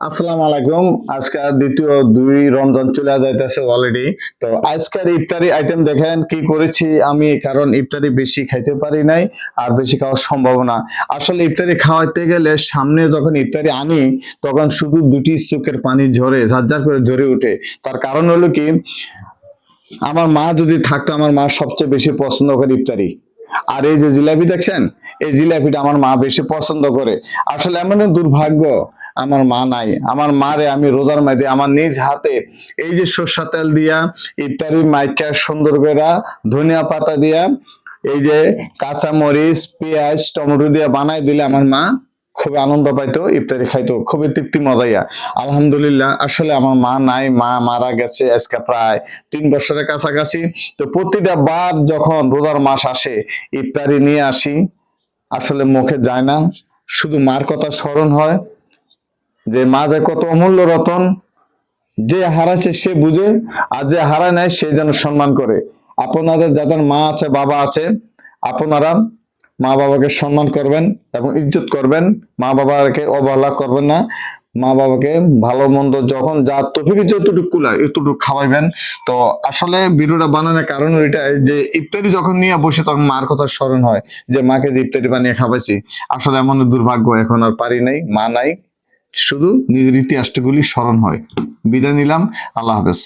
আসসালামু আলাইকুম। আজকে দ্বিতীয় দুই রমজান চলে যাইতেছে অলরেডি। তো আজকের ইফতারি আইটেম দেখেন কি করেছি আমি, কারণ ইফতারি বেশি খাইতে পারি নাই আর বেশি খাওয়ার সম্ভব না। আসলে ইফতারি খাওয়াইতে গেলে সামনে যখন ইফতারি আনি তখন শুধু দুটি চোখের পানি ঝরে ঝরঝর করে ঝরে ওঠে। তার কারণ হলো কি, আমার মা যদি থাকতো, আমার মা সবচেয়ে বেশি পছন্দ করে ইফতারি। আর এই যে জিলাপি দেখছেন, এই জিলাপিটা আমার মা বেশি পছন্দ করে। আসলে এমন দুর্ভাগ্য, আমার মা নাই। আমার মারে আমি রোজার মাঝে আমার নিজ হাতে এই যে সরষা তেল দিয়া ইফতারি মাইকা সুন্দর করে ধনিয়া পাতা দিয়া এই যে কাঁচা মরিচ পেঁয়াজ টমেটো দিয়া বানাই দিলে আমার মা খুবই আনন্দ পাইতো, ইফতারি খাইতো খুবই তৃপ্তি মজাইয়া। আলহামদুলিল্লাহ, আসলে আমার মা নাই, মা মারা গেছে আজকে প্রায় 3 বছরের কাছাকাছি। তো প্রতিটা বার যখন রোজার মাস আসে ইফতারি নিয়ে আসি, আসলে মুখে যায় না, শুধু মার কথা স্মরণ হয় যে মা যে কত অমূল্য রতন। যে হারাচ্ছে সে বুঝে, আর যে হারায় নাই সে যেন সম্মান করে। আপনাদের যাদের মা আছে বাবা আছে, আপনারা মা বাবাকে সম্মান করবেন এবং ইজ্জত করবেন। মা বাবাকে অবহেলা করবেন না। মা বাবাকে ভালো মন্দ যখন যা তফিকে যতটুকু কুলায় এতটুকু খাওয়াইবেন। তো আসলে ভিডিওটা বানানোর কারণ ওইটা যে ইফতারি যখন নিয়ে বসে তখন মার কথা স্মরণ হয় যে মাকে যে ইফতারি বানিয়ে খাওয়াইছি। আসলে এমন দুর্ভাগ্য, এখন আর পারি নাই, মা নাই, শুধু নিজের ইতিহাসগুলি স্মরণ হয়। বিদায় নিলাম, আল্লাহ হাফেজ।